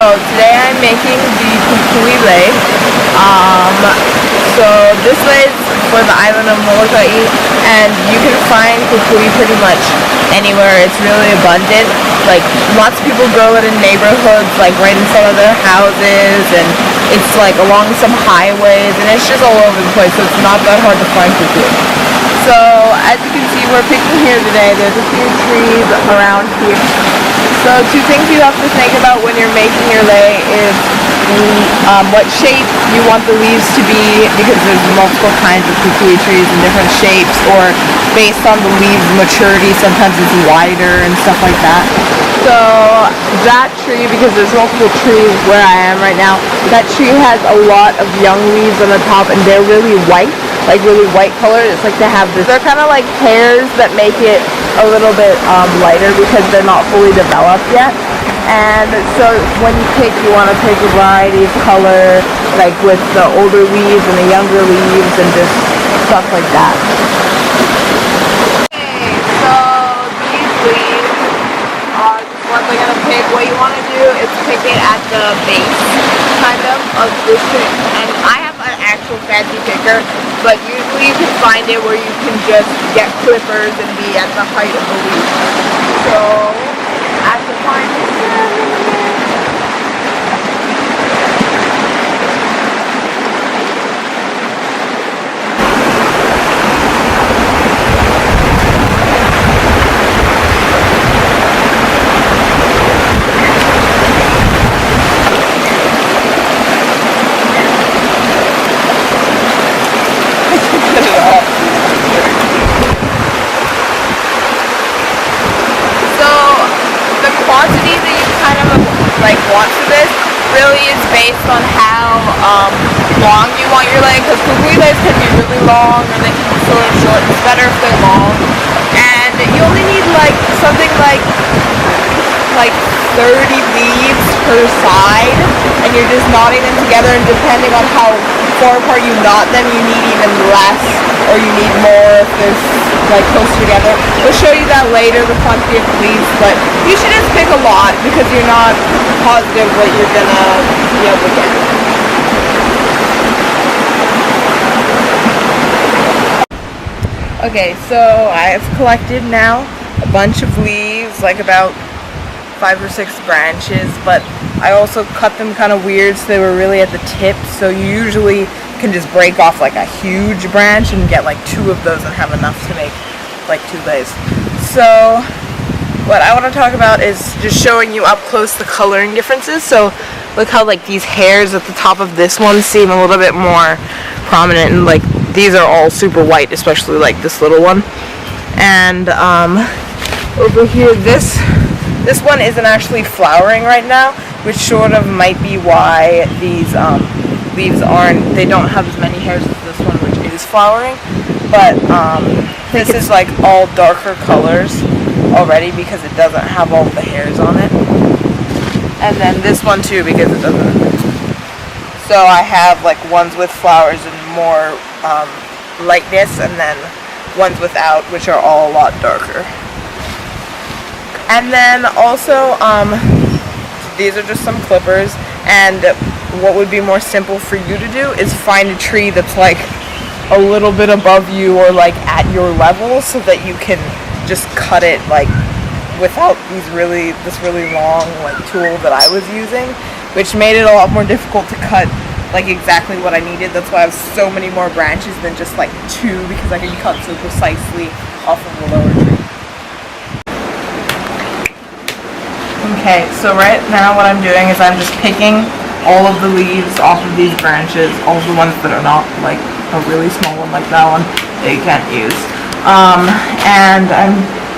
So today I'm making the Kukui Lei. So this lei is for the island of Molokai, and you can find kukui pretty much anywhere. It's really abundant. Like, lots of people grow it in neighborhoods, like right in front of their houses, and it's like along some highways, and it's just all over the place, so it's not that hard to find kukui. So as you can see, we're picking here today. There's a few trees around here. So two things you have to think about when you're making your lei is what shape you want the leaves to be, because there's multiple kinds of kukui trees in different shapes, or based on the leaves maturity, sometimes it's wider and stuff like that. So that tree, because there's multiple trees where I am right now, that tree has a lot of young leaves on the top, and they're really white, like really white color. It's like they have this, they're kind of like hairs that make it a little bit lighter because they're not fully developed yet. And so when you pick, you want to pick a variety of color, like with the older leaves and the younger leaves and just stuff like that. Okay, so these leaves are just ones I'm going to pick. What you want to do is pick it at the base, kind of this tree. And I have an actual fancy picker, but usually you can find it where you can just get clippers and be at the height of the leaf. So I have to find it. Quantity that you kind of like want for this really is based on how long you want your lei, because kukui leis can be really long or they can be sort of short. It's better if they're long, and you only need like something like 30 leaves per side, and you're just knotting them together, and depending on how far apart you knot them, you need even less, or you need more if there's like close together. We'll show you that later, the quantity of leaves, but you should just pick a lot because you're not positive what you're gonna be able to get. Okay, so I've collected now a bunch of leaves, like about 5 or 6 branches, but I also cut them kind of weird so they were really at the tip, so you usually can just break off like a huge branch and get like 2 of those and have enough to make like 2 leis. So what I want to talk about is just showing you up close the coloring differences. So look how like these hairs at the top of this one seem a little bit more prominent, and like these are all super white, especially like this little one. And over here, this one isn't actually flowering right now, which sort of might be why these leaves they don't have as many hairs as this one, which is flowering. But this is like all darker colors already because it doesn't have all the hairs on it. And then this one too, because it doesn't. So I have like ones with flowers and more lightness, and then ones without, which are all a lot darker. And then also, these are just some clippers, and what would be more simple for you to do is find a tree that's like a little bit above you or like at your level, so that you can just cut it like without this really long like tool that I was using, which made it a lot more difficult to cut like exactly what I needed. That's why I have so many more branches than just like 2, because I can cut so precisely off of the lower tree. Okay, so right now what I'm doing is I'm just picking all of the leaves off of these branches, all of the ones that are not like a really small one like that one that you can't use. And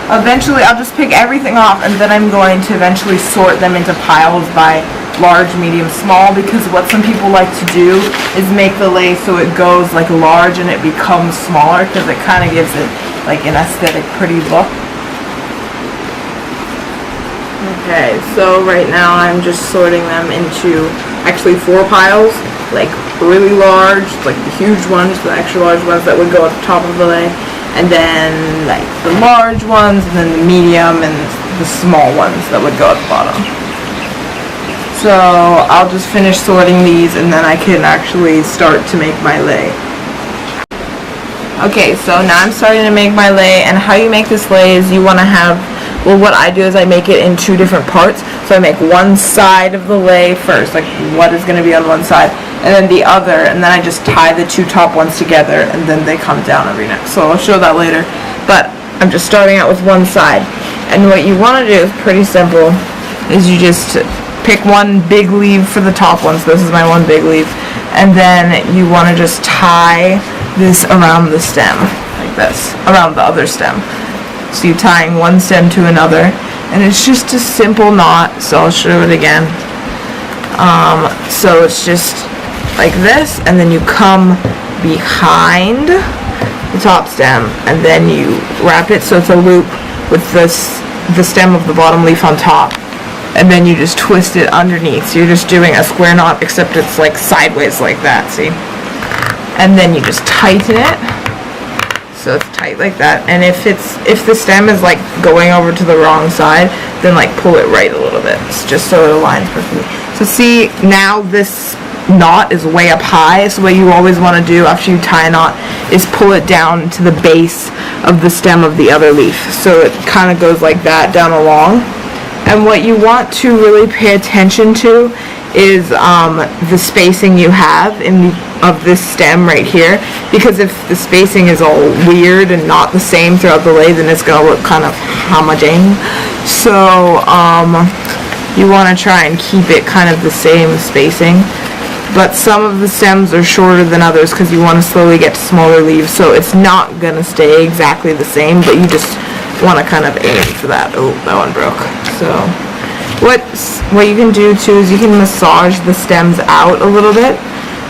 I'll just pick everything off, and then I'm going to eventually sort them into piles by large, medium, small, because what some people like to do is make the lei so it goes like large and it becomes smaller, because it kind of gives it like an aesthetic pretty look. Okay, so right now I'm just sorting them into actually 4 piles, like really large, like the huge ones, the extra large ones that would go at the top of the lei, and then like the large ones, and then the medium and the small ones that would go at the bottom. So I'll just finish sorting these and then I can actually start to make my lei. Okay, so now I'm starting to make my lei, and how you make this lei is you want to have, well, what I do is I make it in two different parts. So I make one side of the lei first, like what is going to be on one side, and then the other, and then I just tie the two top ones together, and then they come down every neck. So I'll show that later, but I'm just starting out with one side. And what you want to do is pretty simple, is you just pick one big leaf for the top one, so this is my one big leaf, and then you want to just tie this around the stem, like this, around the other stem. So you're tying one stem to another, and it's just a simple knot, so I'll show it again. So it's just like this, and then you come behind the top stem, and then you wrap it so it's a loop with the stem of the bottom leaf on top, and then you just twist it underneath. So you're just doing a square knot, except it's like sideways like that, see? And then you just tighten it, so it's tight like that. And if the stem is like going over to the wrong side, then like pull it right a little bit, it's just so it aligns perfectly. So see, now this knot is way up high, so what you always want to do after you tie a knot is pull it down to the base of the stem of the other leaf, so it kind of goes like that down along. And what you want to really pay attention to is the spacing you have of this stem right here, because if the spacing is all weird and not the same throughout the lei, then it's going to look kind of homogene. So you want to try and keep it kind of the same spacing, but some of the stems are shorter than others because you want to slowly get to smaller leaves, so it's not going to stay exactly the same, but you just want to kind of aim for that. Oh, that one broke. So what you can do too is you can massage the stems out a little bit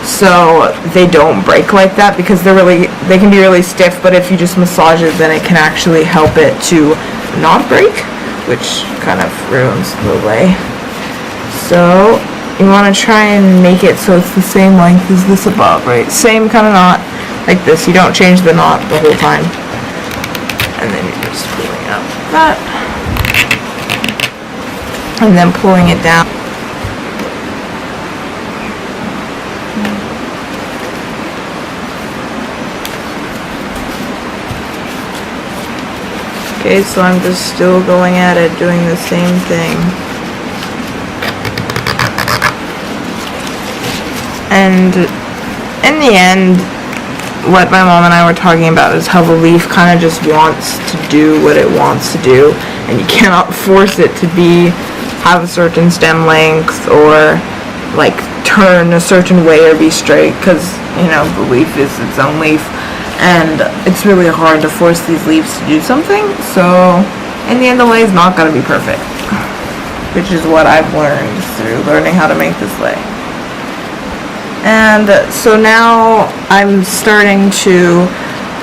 so they don't break like that, because they can be really stiff, but if you just massage it, then it can actually help it to not break, which kind of ruins the lei. So you want to try and make it so it's the same length as this above, right? Same kind of knot, like this. You don't change the knot the whole time. And then you're just pulling out that, and then pulling it down. Okay, so I'm just still going at it, doing the same thing. And in the end, what my mom and I were talking about is how the leaf kind of just wants to do what it wants to do, and you cannot force it to have a certain stem length or like turn a certain way or be straight, because you know the leaf is its own leaf, and it's really hard to force these leaves to do something. So in the end, the lei is not going to be perfect, which is what I've learned through learning how to make this lei. And so now I'm starting to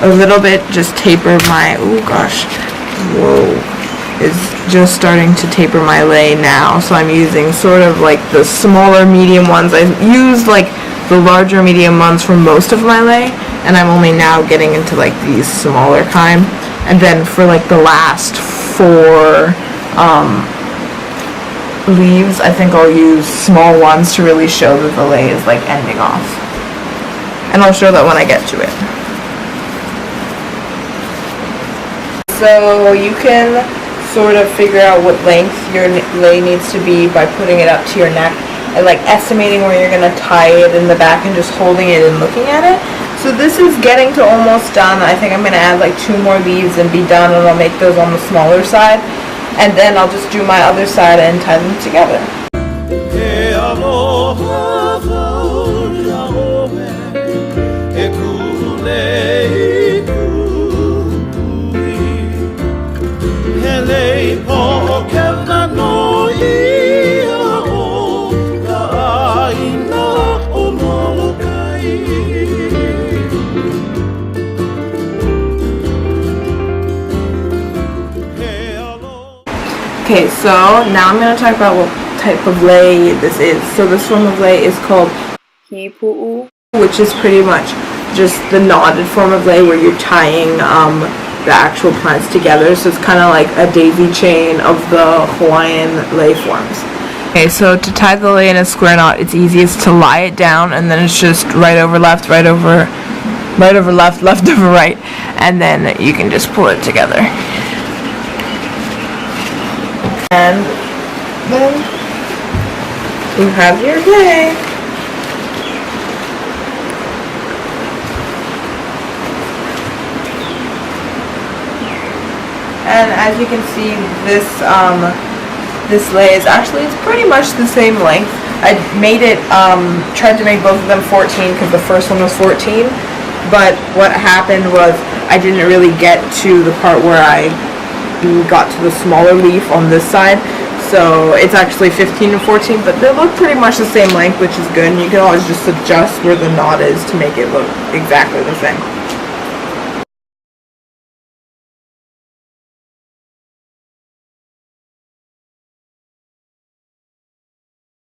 a little bit just taper my, is just starting to taper my lei now. So I'm using sort of like the smaller medium ones. I use like the larger medium ones for most of my lei, and I'm only now getting into like these smaller kind. And then for like the last 4 leaves, I think I'll use small ones to really show that the lei is like ending off, and I'll show that when I get to it. So you can sort of figure out what length your lei needs to be by putting it up to your neck and like estimating where you're going to tie it in the back and just holding it and looking at it. So this is getting to almost done. I think I'm going to add like 2 more leaves and be done, and I'll make those on the smaller side. And then I'll just do my other side and tie them together. Okay, so now I'm going to talk about what type of lei this is. So this form of lei is called Hipu'u, which is pretty much just the knotted form of lei where you're tying the actual plants together. So it's kind of like a daisy chain of the Hawaiian lei forms. Okay, so to tie the lei in a square knot, it's easiest to lie it down, and then it's just right over left, right over left, left over right, and then you can just pull it together. And then you have your lei. And as you can see, this lei is actually, it's pretty much the same length. I made it, tried to make both of them 14 because the first one was 14, but what happened was I didn't really get to the part where I got to the smaller leaf on this side, so it's actually 15 and 14, but they look pretty much the same length, which is good, and you can always just adjust where the knot is to make it look exactly the same.